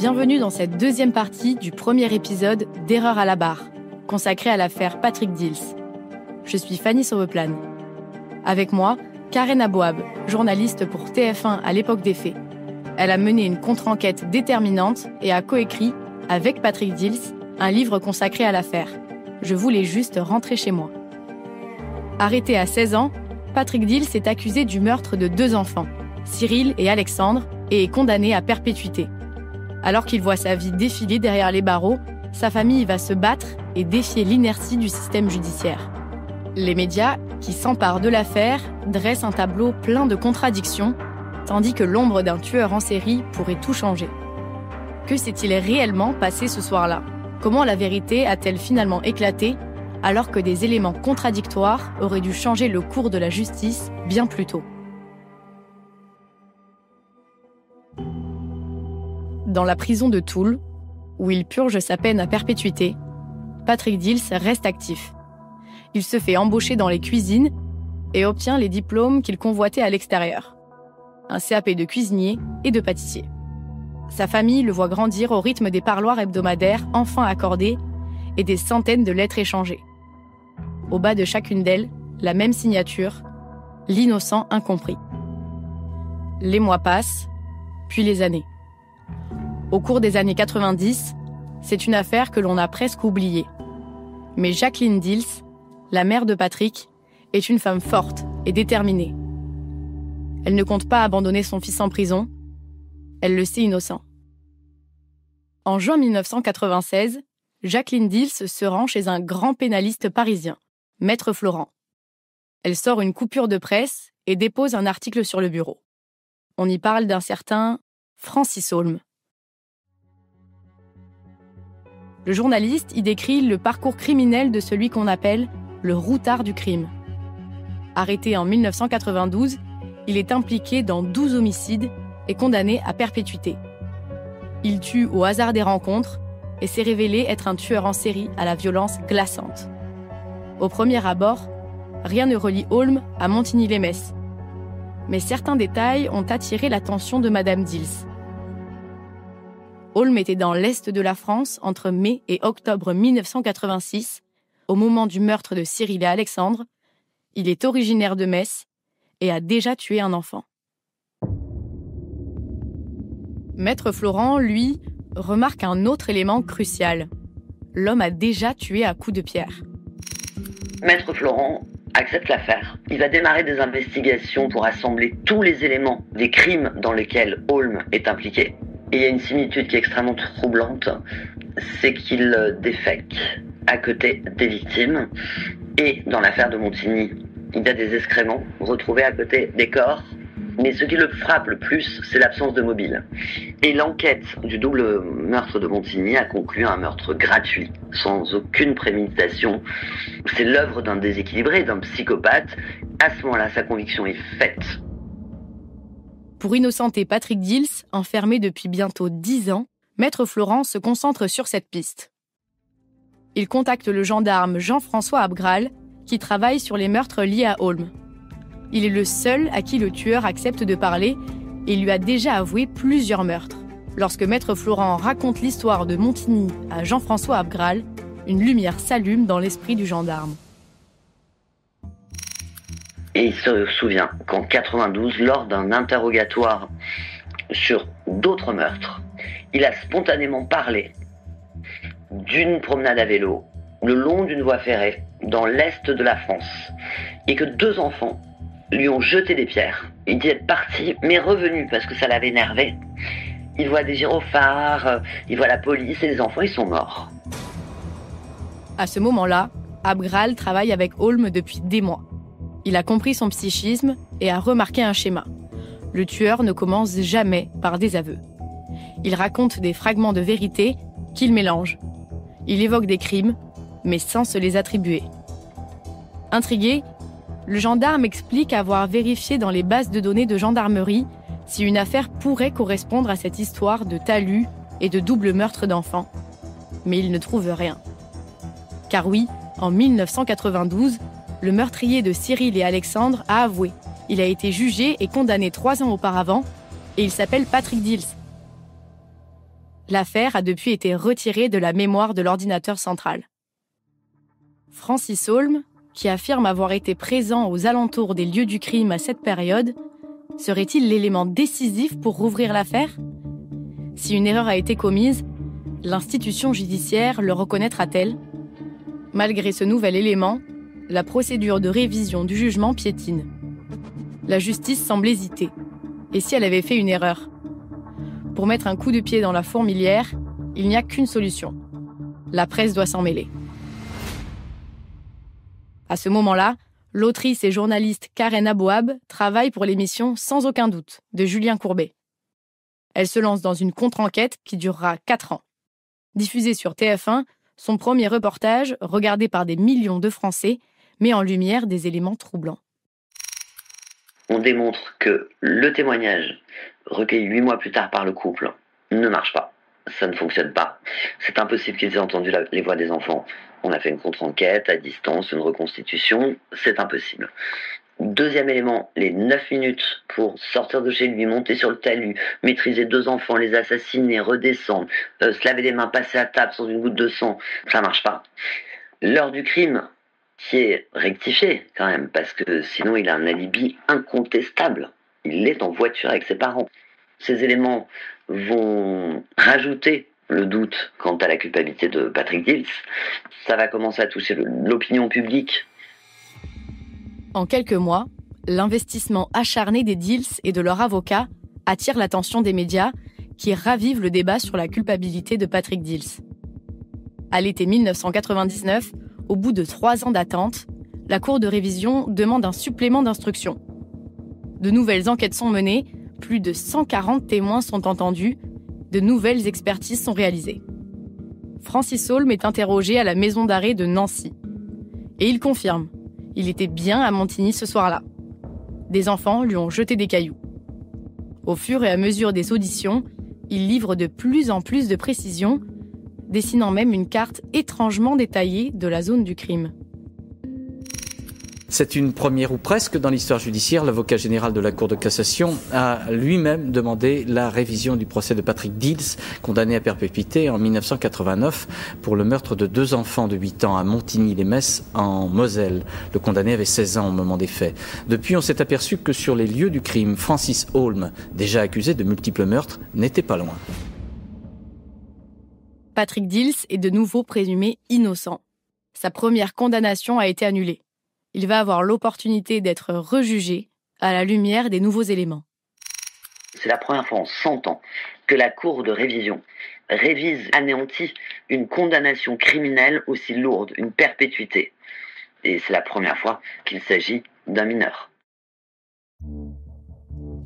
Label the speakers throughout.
Speaker 1: Bienvenue dans cette deuxième partie du premier épisode d'Erreur à la barre, consacré à l'affaire Patrick Dils. Je suis Fanny Sauveplane. Avec moi, Karen Abouab, journaliste pour TF1 à l'époque des faits. Elle a mené une contre-enquête déterminante et a coécrit, avec Patrick Dils, un livre consacré à l'affaire. Je voulais juste rentrer chez moi. Arrêté à 16 ans, Patrick Dils est accusé du meurtre de 2 enfants, Cyril et Alexandre, et est condamné à perpétuité. Alors qu'il voit sa vie défiler derrière les barreaux, sa famille va se battre et défier l'inertie du système judiciaire. Les médias, qui s'emparent de l'affaire, dressent un tableau plein de contradictions, tandis que l'ombre d'un tueur en série pourrait tout changer. Que s'est-il réellement passé ce soir-là ? Comment la vérité a-t-elle finalement éclaté, alors que des éléments contradictoires auraient dû changer le cours de la justice bien plus tôt ? Dans la prison de Toul, où il purge sa peine à perpétuité, Patrick Dils reste actif. Il se fait embaucher dans les cuisines et obtient les diplômes qu'il convoitait à l'extérieur. Un CAP de cuisinier et de pâtissier. Sa famille le voit grandir au rythme des parloirs hebdomadaires enfin accordés et des centaines de lettres échangées. Au bas de chacune d'elles, la même signature, l'innocent incompris. Les mois passent, puis les années. Au cours des années 90, c'est une affaire que l'on a presque oubliée. Mais Jacqueline Dils, la mère de Patrick, est une femme forte et déterminée. Elle ne compte pas abandonner son fils en prison. Elle le sait innocent. En juin 1996, Jacqueline Dils se rend chez un grand pénaliste parisien, Maître Florent. Elle sort une coupure de presse et dépose un article sur le bureau. On y parle d'un certain Francis Holm. Le journaliste y décrit le parcours criminel de celui qu'on appelle le routard du crime. Arrêté en 1992, il est impliqué dans 12 homicides et condamné à perpétuité. Il tue au hasard des rencontres et s'est révélé être un tueur en série à la violence glaçante. Au premier abord, rien ne relie Holm à Montigny-lès-Metz. Mais certains détails ont attiré l'attention de Madame Dils. Holm était dans l'est de la France entre mai et octobre 1986, au moment du meurtre de Cyril et Alexandre. Il est originaire de Metz et a déjà tué un enfant. Maître Florent, lui, remarque un autre élément crucial. L'homme a déjà tué à coups de pierre.
Speaker 2: Maître Florent accepte l'affaire. Il va démarrer des investigations pour assembler tous les éléments des crimes dans lesquels Holm est impliqué. Et il y a une similitude qui est extrêmement troublante, c'est qu'il défèque à côté des victimes. Et dans l'affaire de Montigny, il y a des excréments retrouvés à côté des corps. Mais ce qui le frappe le plus, c'est l'absence de mobile. Et l'enquête du double meurtre de Montigny a conclu à un meurtre gratuit, sans aucune préméditation. C'est l'œuvre d'un déséquilibré, d'un psychopathe. À ce moment-là, sa conviction est faite.
Speaker 1: Pour innocenter Patrick Dils, enfermé depuis bientôt 10 ans, Maître Florent se concentre sur cette piste. Il contacte le gendarme Jean-François Abgral, qui travaille sur les meurtres liés à Holm. Il est le seul à qui le tueur accepte de parler et lui a déjà avoué plusieurs meurtres. Lorsque Maître Florent raconte l'histoire de Montigny à Jean-François Abgral, une lumière s'allume dans l'esprit du gendarme.
Speaker 2: Et il se souvient qu'en 92, lors d'un interrogatoire sur d'autres meurtres, il a spontanément parlé d'une promenade à vélo le long d'une voie ferrée dans l'est de la France et que 2 enfants lui ont jeté des pierres. Il dit être parti, mais revenu parce que ça l'avait énervé. Il voit des gyrophares, il voit la police et les enfants, ils sont morts.
Speaker 1: À ce moment-là, Abgral travaille avec Holm depuis des mois. Il a compris son psychisme et a remarqué un schéma. Le tueur ne commence jamais par des aveux. Il raconte des fragments de vérité qu'il mélange. Il évoque des crimes, mais sans se les attribuer. Intrigué, le gendarme explique avoir vérifié dans les bases de données de gendarmerie si une affaire pourrait correspondre à cette histoire de talus et de double meurtre d'enfants. Mais il ne trouve rien. Car oui, en 1992, le meurtrier de Cyril et Alexandre a avoué. Il a été jugé et condamné 3 ans auparavant et il s'appelle Patrick Dils. L'affaire a depuis été retirée de la mémoire de l'ordinateur central. Francis Holm, qui affirme avoir été présent aux alentours des lieux du crime à cette période, serait-il l'élément décisif pour rouvrir l'affaire ? Si une erreur a été commise, l'institution judiciaire le reconnaîtra-t-elle ? Malgré ce nouvel élément, la procédure de révision du jugement piétine. La justice semble hésiter. Et si elle avait fait une erreur ? Pour mettre un coup de pied dans la fourmilière, il n'y a qu'une solution. La presse doit s'en mêler. À ce moment-là, l'autrice et journaliste Karen Abouab travaille pour l'émission Sans aucun doute de Julien Courbet. Elle se lance dans une contre-enquête qui durera 4 ans. Diffusée sur TF1, son premier reportage, regardé par des millions de Français, met en lumière des éléments troublants.
Speaker 2: On démontre que le témoignage recueilli 8 mois plus tard par le couple ne marche pas. Ça ne fonctionne pas. C'est impossible qu'ils aient entendu les voix des enfants. On a fait une contre-enquête à distance, une reconstitution, c'est impossible. Deuxième élément, les 9 minutes pour sortir de chez lui, monter sur le talus, maîtriser 2 enfants, les assassiner, redescendre, se laver les mains, passer à table sans une goutte de sang, ça marche pas. L'heure du crime, qui est rectifié quand même, parce que sinon il a un alibi incontestable. Il est en voiture avec ses parents. Ces éléments vont rajouter le doute quant à la culpabilité de Patrick Dills. Ça va commencer à toucher l'opinion publique.
Speaker 1: En quelques mois, l'investissement acharné des Dills et de leurs avocats attire l'attention des médias qui ravivent le débat sur la culpabilité de Patrick Dills. À l'été 1999, au bout de 3 ans d'attente, la Cour de révision demande un supplément d'instruction. De nouvelles enquêtes sont menées, plus de 140 témoins sont entendus, de nouvelles expertises sont réalisées. Francis Holm est interrogé à la maison d'arrêt de Nancy. Et il confirme, il était bien à Montigny ce soir-là. Des enfants lui ont jeté des cailloux. Au fur et à mesure des auditions, il livre de plus en plus de précisions, dessinant même une carte étrangement détaillée de la zone du crime.
Speaker 3: C'est une première ou presque dans l'histoire judiciaire. L'avocat général de la Cour de cassation a lui-même demandé la révision du procès de Patrick Dills, condamné à perpétuité en 1989 pour le meurtre de 2 enfants de 8 ans à Montigny-les-Metz en Moselle. Le condamné avait 16 ans au moment des faits. Depuis, on s'est aperçu que sur les lieux du crime, Francis Holm, déjà accusé de multiples meurtres, n'était pas loin.
Speaker 1: Patrick Dills est de nouveau présumé innocent. Sa première condamnation a été annulée. Il va avoir l'opportunité d'être rejugé à la lumière des nouveaux éléments.
Speaker 2: C'est la première fois en 100 ans que la Cour de révision anéantit une condamnation criminelle aussi lourde, une perpétuité. Et c'est la première fois qu'il s'agit d'un mineur.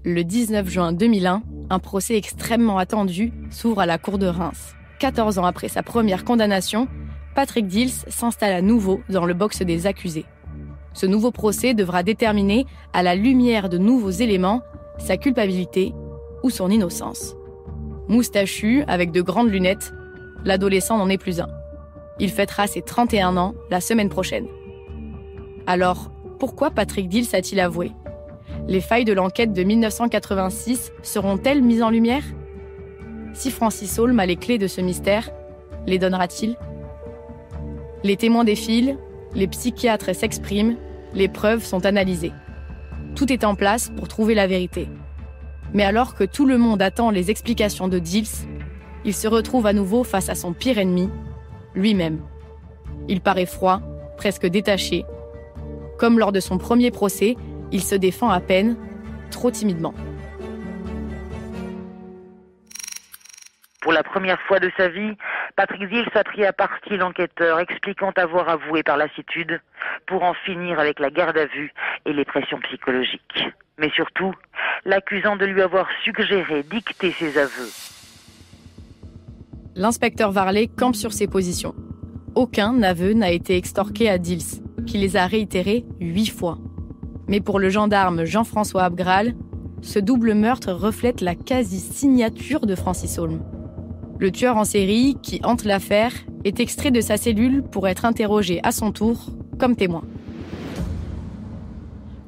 Speaker 1: Le 19 juin 2001, un procès extrêmement attendu s'ouvre à la Cour de Reims. 14 ans après sa première condamnation, Patrick Dills s'installe à nouveau dans le box des accusés. Ce nouveau procès devra déterminer, à la lumière de nouveaux éléments, sa culpabilité ou son innocence. Moustachu, avec de grandes lunettes, l'adolescent n'en est plus un. Il fêtera ses 31 ans la semaine prochaine. Alors, pourquoi Patrick Dills a-t-il avoué ? Les failles de l'enquête de 1986 seront-elles mises en lumière ? Si Francis Holm a les clés de ce mystère, les donnera-t-il ? Les témoins défilent, les psychiatres s'expriment, les preuves sont analysées. Tout est en place pour trouver la vérité. Mais alors que tout le monde attend les explications de Dills, il se retrouve à nouveau face à son pire ennemi, lui-même. Il paraît froid, presque détaché. Comme lors de son premier procès, il se défend à peine, trop timidement.
Speaker 4: Pour la première fois de sa vie, Patrick Dills a pris à partie l'enquêteur, expliquant avoir avoué par lassitude pour en finir avec la garde à vue et les pressions psychologiques. Mais surtout, l'accusant de lui avoir suggéré, dicté ses aveux.
Speaker 1: L'inspecteur Varlet campe sur ses positions. Aucun aveu n'a été extorqué à Dills, qui les a réitérés 8 fois. Mais pour le gendarme Jean-François Abgral, ce double meurtre reflète la quasi-signature de Francis Holm. Le tueur en série, qui hante l'affaire, est extrait de sa cellule pour être interrogé à son tour comme témoin.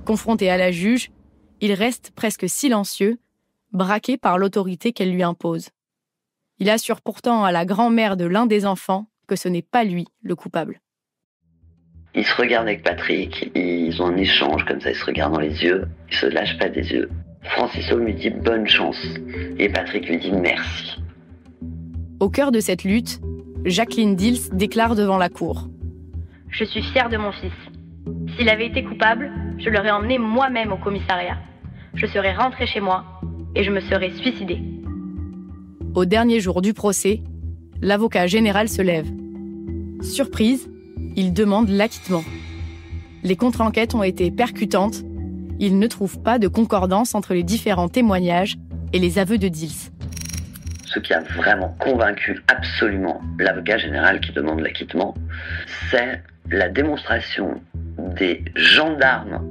Speaker 1: Confronté à la juge, il reste presque silencieux, braqué par l'autorité qu'elle lui impose. Il assure pourtant à la grand-mère de l'un des enfants que ce n'est pas lui le coupable.
Speaker 2: Ils se regardent avec Patrick, ils ont un échange comme ça, ils se regardent dans les yeux, ils se lâchent pas des yeux. Francis Holm lui dit bonne chance et Patrick lui dit merci.
Speaker 1: Au cœur de cette lutte, Jacqueline Dills déclare devant la cour.
Speaker 5: Je suis fière de mon fils. S'il avait été coupable, je l'aurais emmené moi-même au commissariat. Je serais rentrée chez moi et je me serais suicidée.
Speaker 1: Au dernier jour du procès, l'avocat général se lève. Surprise, il demande l'acquittement. Les contre-enquêtes ont été percutantes. Il ne trouve pas de concordance entre les différents témoignages et les aveux de Dills.
Speaker 2: Ce qui a vraiment convaincu absolument l'avocat général qui demande l'acquittement, c'est la démonstration des gendarmes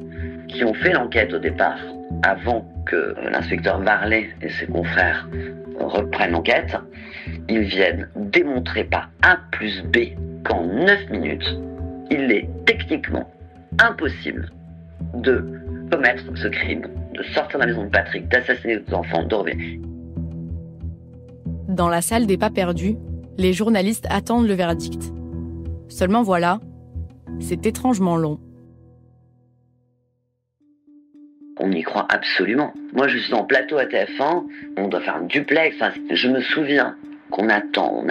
Speaker 2: qui ont fait l'enquête au départ, avant que l'inspecteur Varlet et ses confrères reprennent l'enquête. Ils viennent démontrer par A plus B qu'en 9 minutes, il est techniquement impossible de commettre ce crime, de sortir de la maison de Patrick, d'assassiner des enfants, de revenir.
Speaker 1: Dans la salle des pas perdus, les journalistes attendent le verdict. Seulement voilà, c'est étrangement long.
Speaker 2: On y croit absolument. Moi, je suis en plateau à TF1, on doit faire un duplex. Enfin, je me souviens qu'on attend,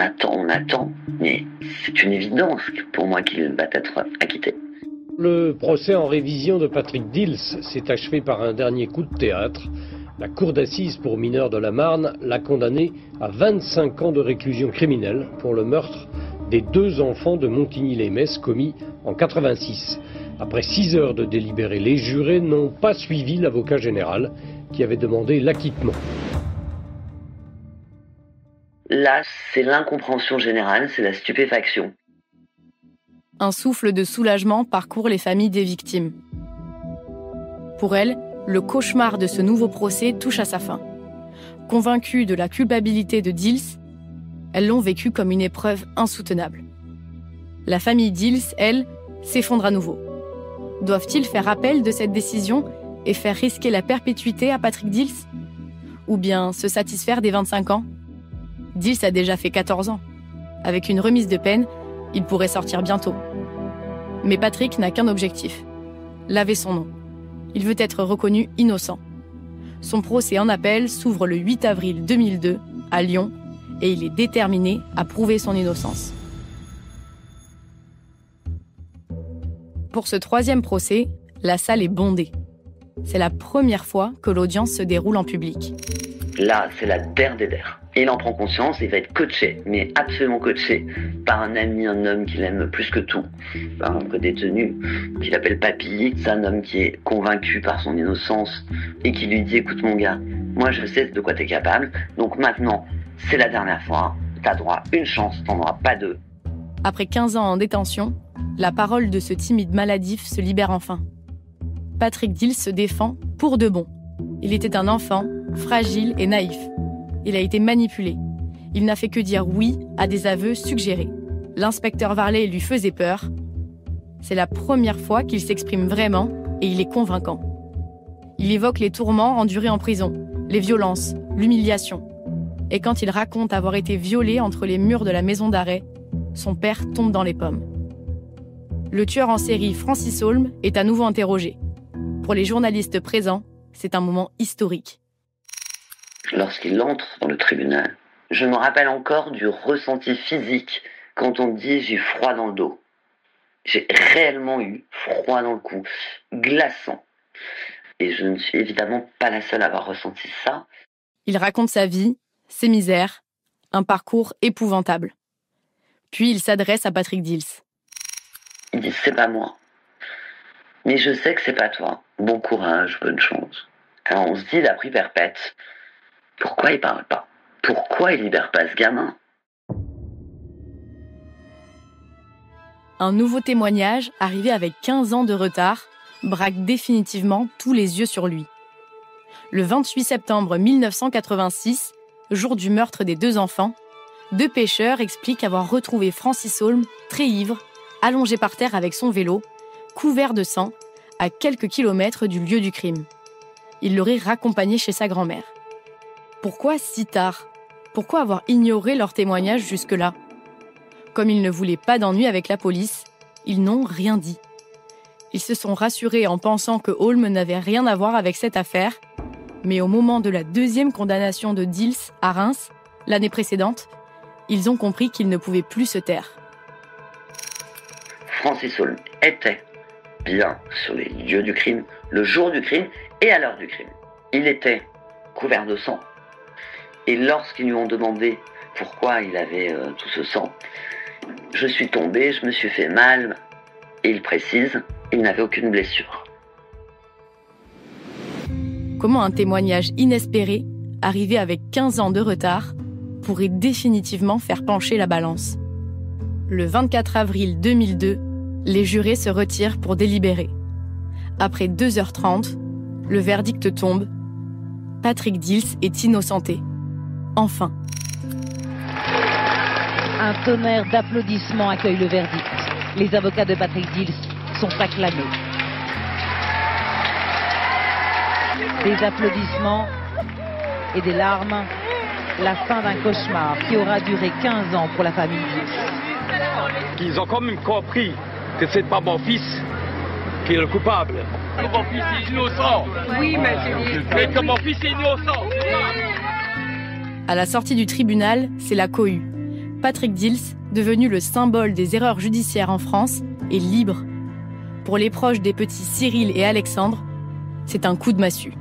Speaker 2: mais c'est une évidence pour moi qu'il va être acquitté.
Speaker 6: Le procès en révision de Patrick Dills s'est achevé par un dernier coup de théâtre. La cour d'assises pour mineurs de la Marne l'a condamné à 25 ans de réclusion criminelle pour le meurtre des 2 enfants de Montigny-les-Metz commis en 86. Après 6 heures de délibéré, les jurés n'ont pas suivi l'avocat général qui avait demandé l'acquittement.
Speaker 2: Là, c'est l'incompréhension générale, c'est la stupéfaction.
Speaker 1: Un souffle de soulagement parcourt les familles des victimes. Pour elles, le cauchemar de ce nouveau procès touche à sa fin. Convaincues de la culpabilité de Dills, elles l'ont vécu comme une épreuve insoutenable. La famille Dills, elle, s'effondre à nouveau. Doivent-ils faire appel de cette décision et faire risquer la perpétuité à Patrick Dills ? Ou bien se satisfaire des 25 ans ? Dills a déjà fait 14 ans. Avec une remise de peine, il pourrait sortir bientôt. Mais Patrick n'a qu'un objectif, laver son nom. Il veut être reconnu innocent. Son procès en appel s'ouvre le 8 avril 2002 à Lyon et il est déterminé à prouver son innocence. Pour ce 3e procès, la salle est bondée. C'est la première fois que l'audience se déroule en public.
Speaker 2: Là, c'est la der des der. Il en prend conscience et il va être coaché, mais absolument coaché, par un ami, un homme qu'il aime plus que tout, un détenu qu'il appelle Papy. C'est un homme qui est convaincu par son innocence et qui lui dit « Écoute mon gars, moi je sais de quoi t'es capable, donc maintenant, c'est la dernière fois, t'as droit à une chance, t'en auras pas 2. »
Speaker 1: Après 15 ans en détention, la parole de ce timide maladif se libère enfin. Patrick Dills se défend pour de bon. Il était un enfant, fragile et naïf. Il a été manipulé. Il n'a fait que dire oui à des aveux suggérés. L'inspecteur Varlet lui faisait peur. C'est la première fois qu'il s'exprime vraiment et il est convaincant. Il évoque les tourments endurés en prison, les violences, l'humiliation. Et quand il raconte avoir été violé entre les murs de la maison d'arrêt, son père tombe dans les pommes. Le tueur en série Francis Holm est à nouveau interrogé. Pour les journalistes présents, c'est un moment historique.
Speaker 2: Lorsqu'il entre dans le tribunal, je me rappelle encore du ressenti physique quand on dit « j'ai froid dans le dos ». J'ai réellement eu froid dans le cou, glaçant. Et je ne suis évidemment pas la seule à avoir ressenti ça.
Speaker 1: Il raconte sa vie, ses misères, un parcours épouvantable. Puis il s'adresse à Patrick Dills.
Speaker 2: Il dit « c'est pas moi, mais je sais que c'est pas toi. Bon courage, bonne chance ». Alors on se dit « la prix perpète ». Pourquoi il parle pas ? Pourquoi il libère pas ce gamin ?
Speaker 1: Un nouveau témoignage, arrivé avec 15 ans de retard, braque définitivement tous les yeux sur lui. Le 28 septembre 1986, jour du meurtre des 2 enfants, 2 pêcheurs expliquent avoir retrouvé Francis Holm, très ivre, allongé par terre avec son vélo, couvert de sang, à quelques kilomètres du lieu du crime. Il l'aurait raccompagné chez sa grand-mère. Pourquoi si tard ? Pourquoi avoir ignoré leurs témoignages jusque-là ? Comme ils ne voulaient pas d'ennui avec la police, ils n'ont rien dit. Ils se sont rassurés en pensant que Holm n'avait rien à voir avec cette affaire, mais au moment de la deuxième condamnation de Dils à Reims, l'année précédente, ils ont compris qu'ils ne pouvaient plus se taire.
Speaker 2: Francis Holm était bien sur les lieux du crime, le jour du crime et à l'heure du crime. Il était couvert de sang. Et lorsqu'ils lui ont demandé pourquoi il avait tout ce sang, je suis tombé, je me suis fait mal. Et il précise, il n'avait aucune blessure.
Speaker 1: Comment un témoignage inespéré, arrivé avec 15 ans de retard, pourrait définitivement faire pencher la balance ? Le 24 avril 2002, les jurés se retirent pour délibérer. Après 2h30, le verdict tombe. Patrick Dils est innocenté. Enfin.
Speaker 7: Un tonnerre d'applaudissements accueille le verdict. Les avocats de Patrick Dils sont acclamés. Des applaudissements et des larmes. La fin d'un cauchemar qui aura duré 15 ans pour la famille Dils.
Speaker 8: Ils ont quand même compris que c'est pas mon fils qui est le coupable. Mon fils est innocent. Oui, mais que mon fils est innocent.
Speaker 1: À la sortie du tribunal, c'est la cohue. Patrick Dils, devenu le symbole des erreurs judiciaires en France, est libre. Pour les proches des petits Cyril et Alexandre, c'est un coup de massue.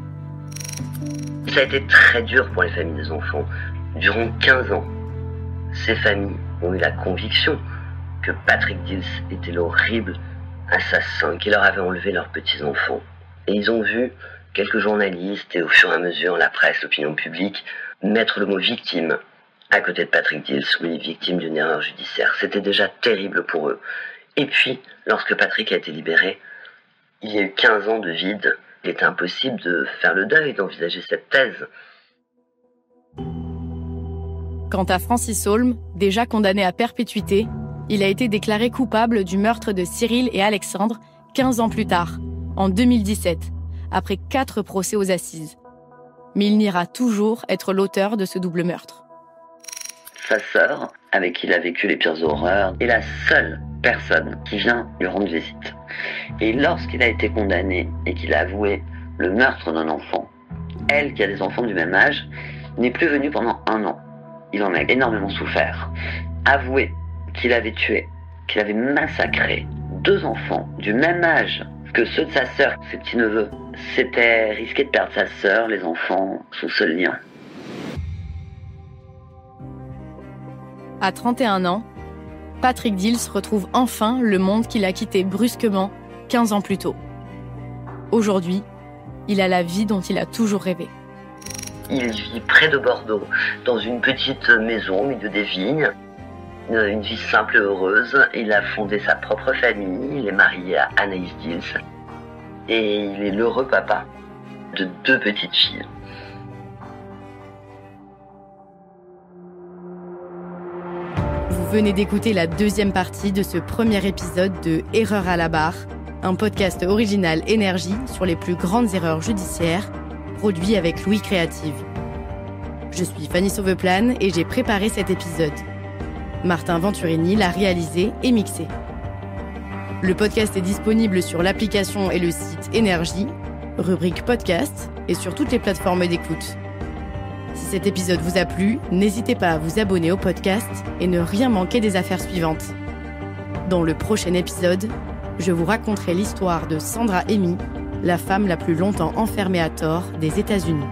Speaker 2: Ça a été très dur pour les familles des enfants. Durant 15 ans, ces familles ont eu la conviction que Patrick Dils était l'horrible assassin qui leur avait enlevé leurs petits-enfants. Et ils ont vu quelques journalistes et au fur et à mesure la presse, l'opinion publique, mettre le mot victime à côté de Patrick Dils, oui, victime d'une erreur judiciaire. C'était déjà terrible pour eux. Et puis, lorsque Patrick a été libéré, il y a eu 15 ans de vide. Il était impossible de faire le deuil, d'envisager cette thèse.
Speaker 1: Quant à Francis Holm, déjà condamné à perpétuité, il a été déclaré coupable du meurtre de Cyril et Alexandre 15 ans plus tard, en 2017, après 4 procès aux assises. Mais il niera toujours être l'auteur de ce double meurtre.
Speaker 2: Sa sœur, avec qui il a vécu les pires horreurs, est la seule personne qui vient lui rendre visite. Et lorsqu'il a été condamné et qu'il a avoué le meurtre d'un enfant, elle, qui a des enfants du même âge, n'est plus venue pendant 1 an. Il en a énormément souffert. Avouer qu'il avait tué, qu'il avait massacré 2 enfants du même âge que ceux de sa sœur, ses petits-neveux, c'était risquer de perdre sa sœur, les enfants, son seul lien.
Speaker 1: À 31 ans, Patrick Dils retrouve enfin le monde qu'il a quitté brusquement 15 ans plus tôt. Aujourd'hui, il a la vie dont il a toujours rêvé.
Speaker 2: Il vit près de Bordeaux, dans une petite maison au milieu des vignes. Une vie simple et heureuse. Il a fondé sa propre famille. Il est marié à Anaïs Dils. Et il est l'heureux papa de 2 petites filles.
Speaker 1: Vous venez d'écouter la 2e partie de ce premier épisode de Erreur à la barre, un podcast original Énergie sur les plus grandes erreurs judiciaires, produit avec Louis Créative. Je suis Fanny Sauveplane et j'ai préparé cet épisode. Martin Venturini l'a réalisé et mixé. Le podcast est disponible sur l'application et le site Énergie, rubrique podcast et sur toutes les plateformes d'écoute. Si cet épisode vous a plu, n'hésitez pas à vous abonner au podcast et ne rien manquer des affaires suivantes. Dans le prochain épisode, je vous raconterai l'histoire de Sandra Amy, la femme la plus longtemps enfermée à tort des États-Unis.